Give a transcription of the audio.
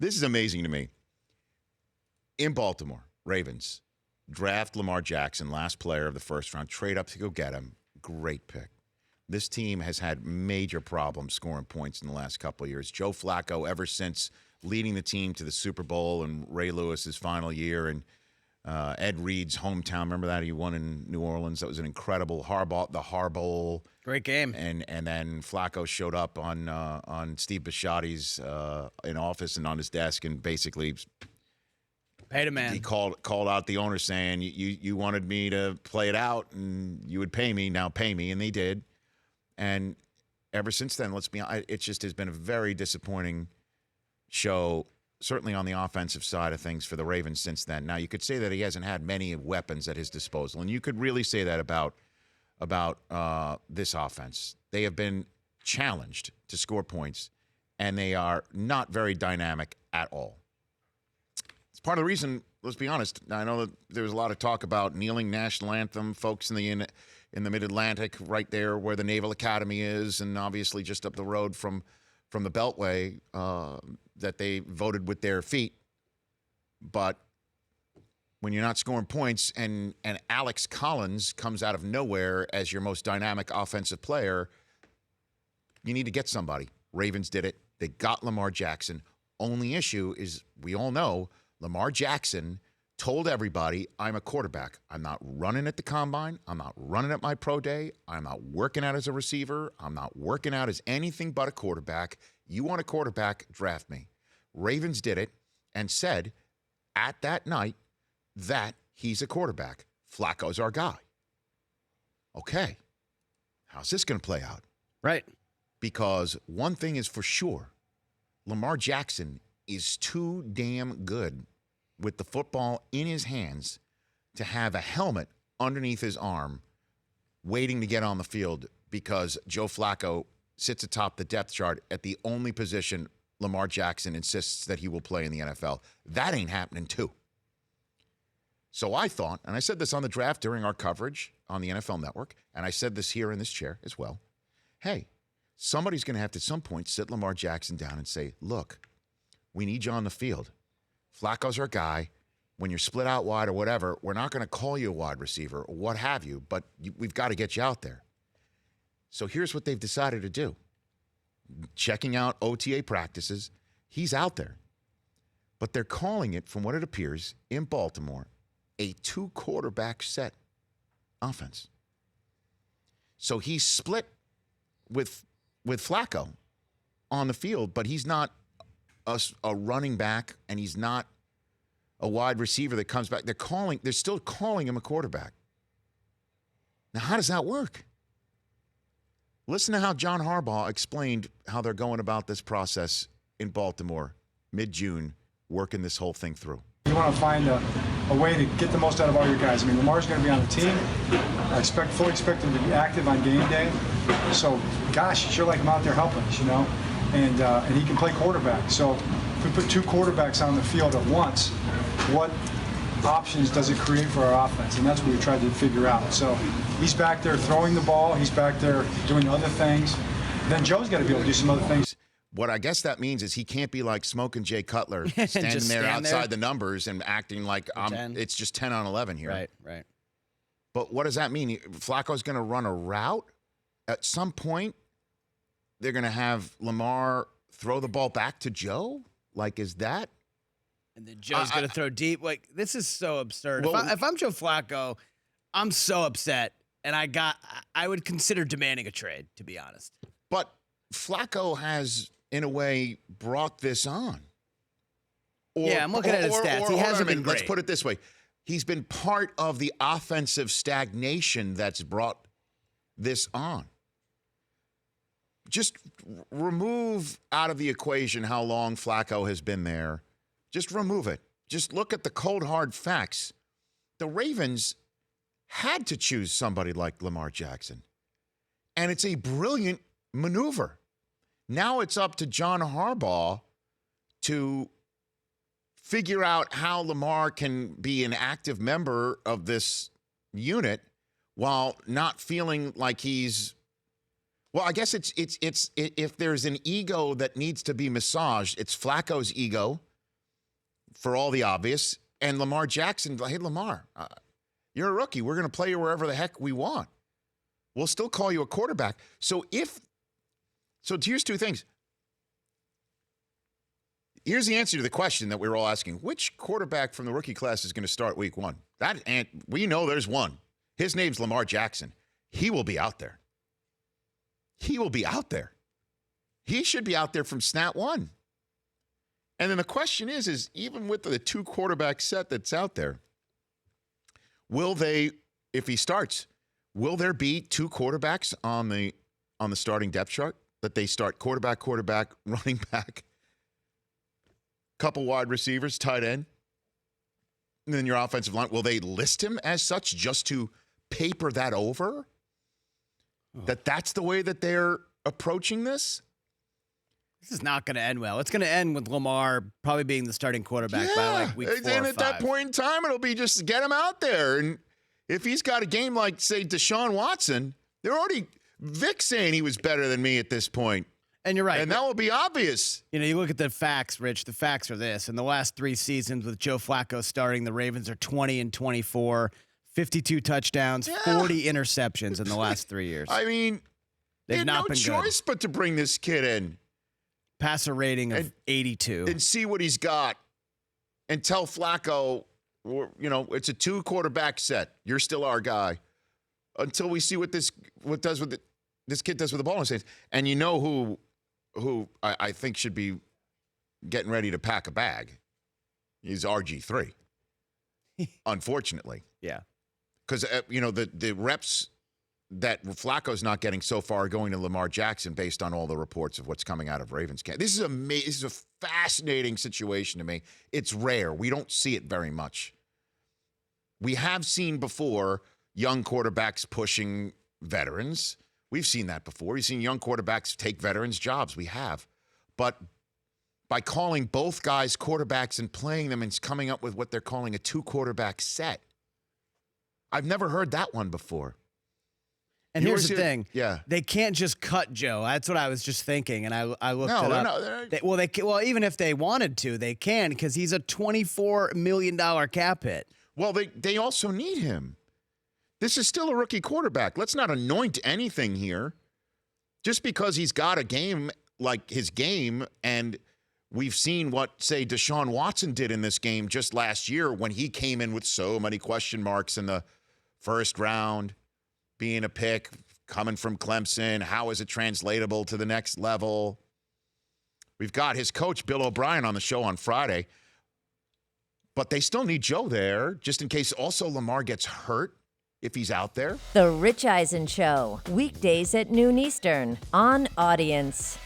This is amazing to me. In Baltimore, Ravens draft Lamar Jackson, last player of the first round, trade up to go get him. Great pick. This team has had major problems scoring points in the last couple of years. Joe Flacco, ever since leading the team to the Super Bowl and Ray Lewis's final year, and Ed Reed's hometown. Remember that? He won in New Orleans. That was an incredible Harbaugh. Great game. And then Flacco showed up on Steve Bisciotti's in office and on his desk and basically paid a man. He called out the owner saying, you wanted me to play it out and you would pay me. Now pay me. And they did. And ever since then, let's be honest, it just has been a very disappointing show, certainly on the offensive side of things for the Ravens since then. Now, you could say that he hasn't had many weapons at his disposal, and you could really say that about this offense. They have been challenged to score points, and they are not very dynamic at all. It's part of the reason, let's be honest, I know that there was a lot of talk about kneeling national anthem, folks in the Mid-Atlantic, right there where the Naval Academy is, and obviously just up the road from the Beltway, that they voted with their feet. But when you're not scoring points and Alex Collins comes out of nowhere as your most dynamic offensive player, you need to get somebody. Ravens did it. They got Lamar Jackson. Only issue is, we all know, Lamar Jackson told everybody, I'm a quarterback. I'm not running at the combine. I'm not running at my pro day. I'm not working out as a receiver. I'm not working out as anything but a quarterback. You want a quarterback, draft me. Ravens did it and said at that night that he's a quarterback. Flacco's our guy. Okay. How's this going to play out? Right. Because one thing is for sure, Lamar Jackson is too damn good with the football in his hands to have a helmet underneath his arm waiting to get on the field because Joe Flacco sits atop the depth chart at the only position Lamar Jackson insists that he will play in the NFL. That ain't happening too. So I thought, and I said this on the draft during our coverage on the NFL Network, and I said this here in this chair as well, hey, somebody's going to have to at some point sit Lamar Jackson down and say, look, we need you on the field. Flacco's our guy. When you're split out wide or whatever, we're not going to call you a wide receiver or what have you, but we've got to get you out there. So here's what they've decided to do. Checking out OTA practices, he's out there. But they're calling it, from what it appears, in Baltimore, a 2-quarterback set offense. So he's split with Flacco on the field, but he's not a running back, and he's not a wide receiver that comes back. They're still calling him a quarterback. Now, how does that work? Listen to how John Harbaugh explained how they're going about this process in Baltimore, mid-June, working this whole thing through. You want to find a way to get the most out of all your guys. I mean, Lamar's going to be on the team. I fully expect him to be active on game day. So, gosh, sure like him out there helping us, and he can play quarterback. So if we put 2 quarterbacks on the field at once, what options does it create for our offense? And that's what we tried to figure out. So he's back there throwing the ball. He's back there doing other things. Then Joe's got to be able to do some other things. What I guess that means is he can't be like Smoking Jay Cutler, standing there outside the numbers and acting like it's just 10 on 11 here. Right. But what does that mean? Flacco's going to run a route? At some point, they're going to have Lamar throw the ball back to Joe? Like, is that? And then Joe's going to throw deep. Like, this is so absurd. Well, if I'm Joe Flacco, I'm so upset, and I would consider demanding a trade, to be honest. But Flacco has, in a way, brought this on. I'm looking at his stats. He hasn't been great. Let's put it this way. He's been part of the offensive stagnation that's brought this on. Just remove out of the equation how long Flacco has been there. Just remove it. Just look at the cold, hard facts. The Ravens had to choose somebody like Lamar Jackson. And it's a brilliant maneuver. Now it's up to John Harbaugh to figure out how Lamar can be an active member of this unit while not feeling like he's, well, I guess it's if there's an ego that needs to be massaged, it's Flacco's ego for all the obvious. And Lamar Jackson, hey, Lamar, you're a rookie. We're going to play you wherever the heck we want. We'll still call you a quarterback. So here's two things. Here's the answer to the question that we were all asking. Which quarterback from the rookie class is going to start week one? And we know there's one. His name's Lamar Jackson. He will be out there. He will be out there. He should be out there from snap one. And then the question is even with the two quarterback set that's out there, will they, if he starts, will there be two quarterbacks on the starting depth chart that they start quarterback, running back, couple wide receivers, tight end, and then your offensive line? Will they list him as such just to paper that over? That's the way that they're approaching this? This is not going to end well. It's going to end with Lamar probably being the starting quarterback by like week 4 or 5. And at that point in time, it'll be just get him out there. And if he's got a game like, say, Deshaun Watson, they're already Vic saying he was better than me at this point. And you're right. And that will be obvious. You know, you look at the facts, Rich. The facts are this. In the last 3 seasons with Joe Flacco starting, the Ravens are 20-24, 52 touchdowns, 40 interceptions in the last 3 years. I mean, they had no been choice but to bring this kid in. Passer rating of 82. And see what he's got. And tell Flacco, it's a 2 quarterback set. You're still our guy. Until we see what this kid does with the ball in his hands. And you know who I think should be getting ready to pack a bag. He's RG3. Unfortunately. Yeah. Because, the reps that Flacco's not getting so far are going to Lamar Jackson based on all the reports of what's coming out of Ravens camp. This is a fascinating situation to me. It's rare. We don't see it very much. We have seen before young quarterbacks pushing veterans. We've seen that before. We've seen young quarterbacks take veterans' jobs. We have. But by calling both guys quarterbacks and playing them and coming up with what they're calling a 2-quarterback set, I've never heard that one before. And here's the thing. Yeah. They can't just cut Joe. That's what I was just thinking, and I looked it up. Well, even if they wanted to, they can because he's a $24 million cap hit. Well, they also need him. This is still a rookie quarterback. Let's not anoint anything here. Just because he's got a game like his game, and we've seen what, say, Deshaun Watson did in this game just last year when he came in with so many question marks in the first round, being a pick, coming from Clemson. How is it translatable to the next level? We've got his coach, Bill O'Brien, on the show on Friday. But they still need Joe there, just in case also Lamar gets hurt. If he's out there. The Rich Eisen Show, weekdays at noon Eastern on Audience.